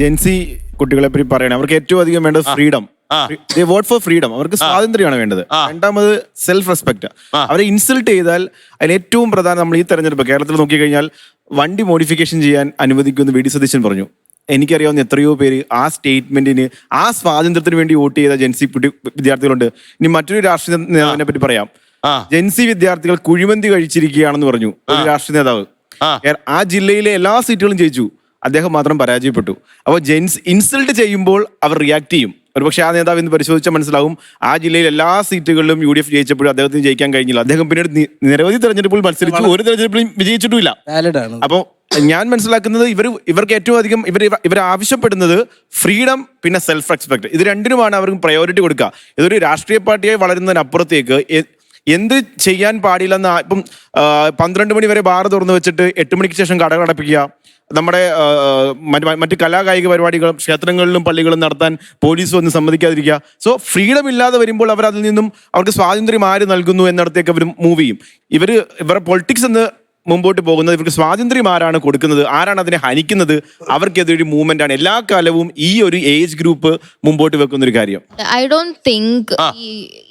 ജെൻസി കുട്ടികളെ പറ്റി പറയണേ, അവർക്ക് ഏറ്റവും അധികം വേണ്ടത് ഫ്രീഡം. Vote for freedom. അവർക്ക് സ്വാതന്ത്ര്യമാണ് വേണ്ടത്. രണ്ടാമത് സെൽഫ് റെസ്പെക്ട്. അവരെ ഇൻസൾട്ട് ചെയ്താൽ അതിന് ഏറ്റവും പ്രധാനം, നമ്മൾ ഈ തെരഞ്ഞെടുപ്പ് കേരളത്തിൽ നോക്കിക്കഴിഞ്ഞാൽ വണ്ടി മോഡിഫിക്കേഷൻ ചെയ്യാൻ അനുവദിക്കുമെന്ന് വി ഡി സതീശൻ പറഞ്ഞു. എനിക്കറിയാവുന്ന എത്രയോ പേര് ആ സ്റ്റേറ്റ്മെന്റിന്, ആ സ്വാതന്ത്ര്യത്തിന് വേണ്ടി വോട്ട് ചെയ്ത ജെൻസി വിദ്യാർത്ഥികളുണ്ട്. ഇനി മറ്റൊരു രാഷ്ട്രീയ നേതാവിനെ പറ്റി പറയാം. ജെൻസി വിദ്യാർത്ഥികൾ കുഴിമന്തി കഴിച്ചിരിക്കുകയാണെന്ന് പറഞ്ഞു ഒരു രാഷ്ട്രീയ നേതാവ്. ആ ജില്ലയിലെ എല്ലാ സീറ്റുകളും ജയിച്ചു, അദ്ദേഹം മാത്രം പരാജയപ്പെട്ടു. അപ്പോൾ ഇൻസൾട്ട് ചെയ്യുമ്പോൾ അവർ റിയാക്ട് ചെയ്യും. ഒരുപക്ഷെ ആ നേതാവ് ഇന്ന് പരിശോധിച്ചാൽ മനസ്സിലാവും, ആ ജില്ലയിൽ എല്ലാ സീറ്റുകളിലും UDF ജയിച്ചപ്പോഴും അദ്ദേഹത്തിന് ജയിക്കാൻ കഴിഞ്ഞില്ല. അദ്ദേഹം പിന്നീട് നിരവധി തെരഞ്ഞെടുപ്പുകൾ മത്സരിച്ചു, ഒരു തെരഞ്ഞെടുപ്പിലും വിജയിച്ചിട്ടുമില്ല. അപ്പോൾ ഞാൻ മനസ്സിലാക്കുന്നത് ഇവർക്ക് ഏറ്റവും അധികം ഇവർ ആവശ്യപ്പെടുന്നത് ഫ്രീഡം, പിന്നെ സെൽഫ് റെസ്പെക്ട്. ഇത് രണ്ടിനുമാണ് അവർക്ക് പ്രയോറിറ്റി കൊടുക്കുക. ഇതൊരു രാഷ്ട്രീയ പാർട്ടിയായി വളരുന്നതിനപ്പുറത്തേക്ക് എന്ത് ചെയ്യാൻ പാടില്ലെന്ന്, ഇപ്പം 12 മണി വരെ ബാർ തുറന്നു വെച്ചിട്ട് 8 മണിക്ക് ശേഷം കടകൾ അടപ്പിക്കുക, നമ്മുടെ മറ്റ് കലാകായിക പരിപാടികളും ക്ഷേത്രങ്ങളിലും പള്ളികളും നടത്താൻ പോലീസ് ഒന്നും സമ്മതിക്കാതിരിക്കുക. സോ ഫ്രീഡം ഇല്ലാതെ വരുമ്പോൾ അവർ അതിൽ നിന്നും അവർക്ക് സ്വാതന്ത്ര്യം ആര് നൽകുന്നു എന്നിടത്തേക്ക് അവർ മൂവ് ചെയ്യും. ഇവരുടെ പൊളിറ്റിക്സ് എന്ന് മുമ്പോട്ട് പോകുന്നത്, ഇവർക്ക് സ്വാതന്ത്ര്യം ആരാണ് കൊടുക്കുന്നത്, ആരാണ് അതിനെ ഹനിക്കുന്നത്, അവർക്കെതൊരു മൂവ്മെന്റ് ആണ് എല്ലാ കാലവും ഈ ഒരു ഏജ് ഗ്രൂപ്പ് മുമ്പോട്ട് വെക്കുന്ന ഒരു കാര്യം. ഐ ഡോണ്ട് തിങ്ക്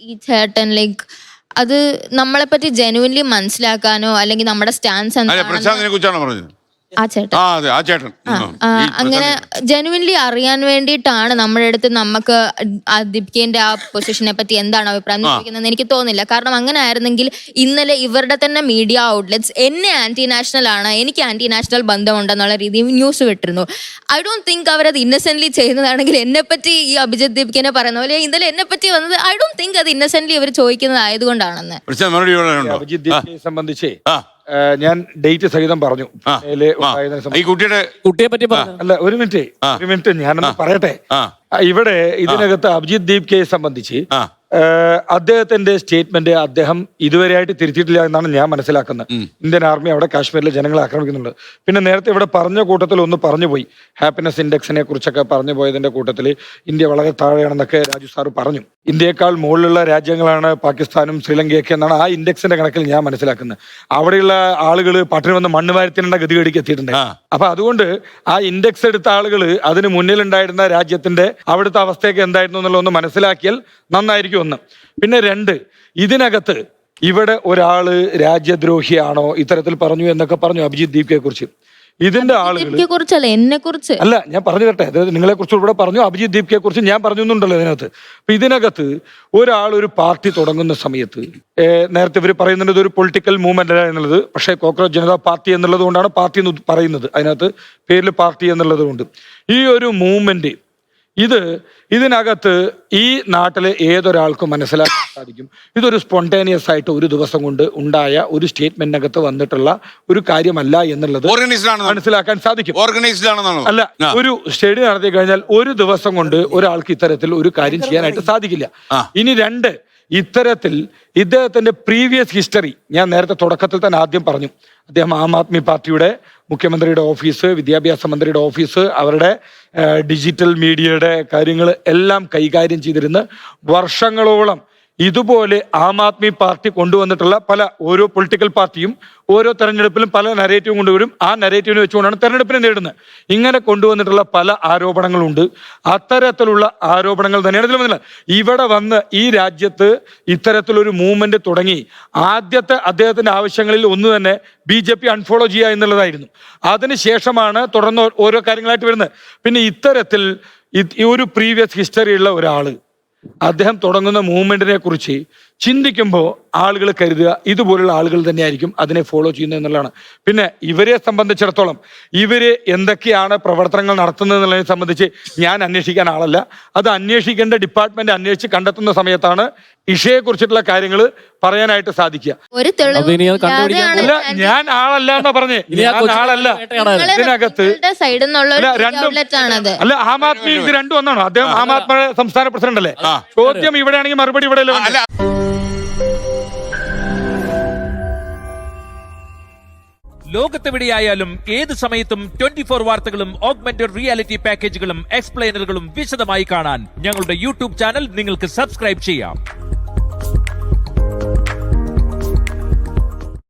ഈ ചേട്ടൻ ലൈക്ക് അത് നമ്മളെ പറ്റി ജെനുവിൻലി മനസ്സിലാക്കാനോ അല്ലെങ്കിൽ നമ്മുടെ സ്റ്റാൻസ് അങ്ങനെ ജെനുവിൻലി അറിയാൻ വേണ്ടിയിട്ടാണ് നമ്മുടെ അടുത്ത് നമുക്ക് ദീപികേന്റെ ആ പൊസിഷനെ പറ്റി എന്താണ് അഭിപ്രായം ചോദിക്കുന്നത് എനിക്ക് തോന്നുന്നില്ല. കാരണം അങ്ങനെ ആയിരുന്നെങ്കിൽ ഇന്നലെ ഇവരുടെ തന്നെ മീഡിയ ഔട്ട്ലെറ്റ്സ് എന്നെ ആന്റി നാഷണൽ ആണ്, എനിക്ക് ആന്റി നാഷണൽ ബന്ധമുണ്ടെന്നുള്ള രീതിയിൽ ന്യൂസ് വിട്ടിരുന്നു. ഐ ഡോണ്ട് തിങ്ക് അവരത് ഇന്നസെന്റ്ലി ചെയ്യുന്നതാണെങ്കിൽ എന്നെ പറ്റി ഈ അഭിജിത്ത് ദീപികേനെ പറയുന്ന പോലെ ഇന്നലെ എന്നെ പറ്റി വന്നത് ഐ ഡോണ്ട് തിങ്ക് അത് ഇന്നസെന്റ്ലി അവർ ചോദിക്കുന്നത് ആയതുകൊണ്ടാണെന്ന്. അഭിജിത്ത് ദീപികയെ സംബന്ധിച്ച് ഞാൻ ഡേറ്റ് സഹിതം പറഞ്ഞു. കുട്ടിയെ പറ്റി അല്ല, ഒരു മിനിറ്റ് ഞാനൊന്ന് പറയട്ടെ. ഇവിടെ ഇതിനകത്ത് അഭിജിത്ത് ദീപികയെ സംബന്ധിച്ച് അദ്ദേഹത്തിന്റെ സ്റ്റേറ്റ്മെന്റ് അദ്ദേഹം ഇതുവരെയായിട്ട് തിരുത്തിയിട്ടില്ല എന്നാണ് ഞാൻ മനസ്സിലാക്കുന്നത്. ഇന്ത്യൻ ആർമി അവിടെ കാശ്മീരിലെ ജനങ്ങളെ ആക്രമിക്കുന്നുണ്ട്. പിന്നെ നേരത്തെ ഇവിടെ പറഞ്ഞ കൂട്ടത്തിൽ ഒന്ന് പറഞ്ഞു പോയി, ഹാപ്പിനെസ് ഇൻഡെക്സിനെ കുറിച്ചൊക്കെ പറഞ്ഞു പോയതിന്റെ കൂട്ടത്തിൽ ഇന്ത്യ വളരെ താഴെയാണെന്നൊക്കെ രാജു സാറ് പറഞ്ഞു. ഇന്ത്യയെക്കാൾ മുകളിലുള്ള രാജ്യങ്ങളാണ് പാകിസ്ഥാനും ശ്രീലങ്കയൊക്കെ എന്നാണ് ആ ഇൻഡെക്സിന്റെ കണക്കിൽ ഞാൻ മനസ്സിലാക്കുന്നത്. അവിടെയുള്ള ആളുകൾ പട്ടിണി വന്ന് മണ്ണ് വാരത്തിനുള്ള ഗതികേടിക്ക് എത്തിയിട്ടുണ്ട്. അപ്പൊ അതുകൊണ്ട് ആ ഇൻഡെക്സ് എടുത്ത ആളുകൾ അതിന് മുന്നിലുണ്ടായിരുന്ന രാജ്യത്തിന്റെ അവിടുത്തെ അവസ്ഥയൊക്കെ എന്തായിരുന്നു എന്നുള്ളത് ഒന്ന് മനസ്സിലാക്കിയാൽ നന്നായിരിക്കും. ഒന്ന്. പിന്നെ 2, ഇതിനകത്ത് ഇവിടെ ഒരാള് രാജ്യദ്രോഹിയാണോ ഇത്തരത്തിൽ പറഞ്ഞു എന്നൊക്കെ പറഞ്ഞു അഭിജിത്ത് ദീപികയെ കുറിച്ച്. ഇതിന്റെ ആളുകൾ അല്ല, ഞാൻ പറഞ്ഞു തരട്ടെ, അതായത് നിങ്ങളെ കുറിച്ച് ഇവിടെ പറഞ്ഞു, അഭിജിത്ത് ദീപികയെ കുറിച്ച് ഞാൻ പറഞ്ഞു എന്നുണ്ടല്ലോ ഇതിനകത്ത്. അപ്പൊ ഇതിനകത്ത് ഒരാൾ ഒരു പാർട്ടി തുടങ്ങുന്ന സമയത്ത് നേരത്തെ ഇവർ പറയുന്നത് ഇതൊരു പൊളിറ്റിക്കൽ മൂവ്മെന്റ് അല്ല എന്നുള്ളത്, പക്ഷേ കോക്രോച്ച് ജനതാ പാർട്ടി എന്നുള്ളത് കൊണ്ടാണ് പാർട്ടി എന്ന് പറയുന്നത്. അതിനകത്ത് പേരിൽ പാർട്ടി എന്നുള്ളത് കൊണ്ട് ഈ ഒരു മൂവ്മെന്റ് ഇതിനകത്ത് ഈ നാട്ടിലെ ഏതൊരാൾക്കും മനസ്സിലാക്കാൻ സാധിക്കും. ഇതൊരു സ്പോണ്ടേനിയസ് ആയിട്ട് ഒരു ദിവസം കൊണ്ട് ഉണ്ടായ ഒരു സ്റ്റേറ്റ്മെന്റിനകത്ത് വന്നിട്ടുള്ള ഒരു കാര്യമല്ല എന്നുള്ളത് മനസ്സിലാക്കാൻ സാധിക്കും. അല്ല, ഒരു സ്റ്റഡി നടത്തി കഴിഞ്ഞാൽ ഒരു ദിവസം കൊണ്ട് ഒരാൾക്ക് ഇത്തരത്തിൽ ഒരു കാര്യം ചെയ്യാനായിട്ട് സാധിക്കില്ല. ഇനി 2, ഇത്തരത്തിൽ ഇദ്ദേഹത്തിന്റെ പ്രീവിയസ് ഹിസ്റ്ററി ഞാൻ നേരത്തെ തുടക്കത്തിൽ തന്നെ ആദ്യം പറഞ്ഞു. അദ്ദേഹം ആം ആദ്മി പാർട്ടിയുടെ മുഖ്യമന്ത്രിയുടെ ഓഫീസ്, വിദ്യാഭ്യാസ മന്ത്രിയുടെ ഓഫീസ്, അവരുടെ ഡിജിറ്റൽ മീഡിയയുടെ കാര്യങ്ങൾ എല്ലാം കൈകാര്യം ചെയ്തിരുന്ന വർഷങ്ങളോളം ഇതുപോലെ ആം ആദ്മി പാർട്ടി കൊണ്ടുവന്നിട്ടുള്ള ഓരോ പൊളിറ്റിക്കൽ പാർട്ടിയും ഓരോ തെരഞ്ഞെടുപ്പിലും പല നരേറ്റീവും കൊണ്ടുവരും. ആ നരേറ്റീവിനെ വെച്ചുകൊണ്ടാണ് തെരഞ്ഞെടുപ്പിനെ നേടുന്നത്. ഇങ്ങനെ കൊണ്ടുവന്നിട്ടുള്ള പല ആരോപണങ്ങളുണ്ട്. അത്തരത്തിലുള്ള ആരോപണങ്ങൾ തന്നെയാണ് ഇതിൽ വന്നില്ല. ഇവിടെ വന്ന് ഈ രാജ്യത്ത് ഇത്തരത്തിലൊരു മൂവ്മെന്റ് തുടങ്ങി. ആദ്യത്തെ അദ്ദേഹത്തിന്റെ ആവശ്യങ്ങളിൽ ഒന്ന് തന്നെ BJP അൺഫോളോ ചെയ്യുക എന്നുള്ളതായിരുന്നു. അതിനുശേഷമാണ് തുടർന്ന് ഓരോ കാര്യങ്ങളായിട്ട് വരുന്നത്. പിന്നെ ഇത്തരത്തിൽ ഒരു പ്രീവിയസ് ഹിസ്റ്ററി ഉള്ള ഒരാള് അദ്ദേഹം തുടങ്ങുന്ന മൂവ്മെന്റിനെ കുറിച്ച് ചിന്തിക്കുമ്പോൾ ആളുകൾ കരുതുക ഇതുപോലുള്ള ആളുകൾ തന്നെയായിരിക്കും അതിനെ ഫോളോ ചെയ്യുന്നത് എന്നുള്ളതാണ്. പിന്നെ ഇവരെ സംബന്ധിച്ചിടത്തോളം ഇവര് എന്തൊക്കെയാണ് പ്രവർത്തനങ്ങൾ നടത്തുന്നത് എന്നുള്ളതിനെ സംബന്ധിച്ച് ഞാൻ അന്വേഷിക്കാൻ ആളല്ല. അത് അന്വേഷിക്കേണ്ട ഡിപ്പാർട്ട്മെന്റ് അന്വേഷിച്ച് കണ്ടെത്തുന്ന സമയത്താണ് ഇഷയെ കുറിച്ചിട്ടുള്ള കാര്യങ്ങൾ പറയാനായിട്ട് സാധിക്കുക. അല്ല, ഞാൻ ആളല്ല എന്നാ പറഞ്ഞേ, ഞാൻ ആളല്ല. ഇതിനകത്ത് അല്ല, ആം ആദ്മി ഇത് രണ്ടും ഒന്നാണോ? അദ്ദേഹം ആം ആദ്മിയുടെ സംസ്ഥാന പ്രസിഡന്റ് അല്ലേ? ചോദ്യം ഇവിടെയാണെങ്കിൽ മറുപടി ഇവിടെ അല്ല. ലോകത്തെവിടെയായാലും ഏത് സമയത്തും 24 വാർത്തകളും ഓഗ്മെന്റഡ് റിയാലിറ്റി പാക്കേജുകളും എക്സ്പ്ലെയിനറുകളും വിശദമായി കാണാൻ ഞങ്ങളുടെ യൂട്യൂബ് ചാനൽ നിങ്ങൾക്ക് സബ്സ്ക്രൈബ് ചെയ്യാം.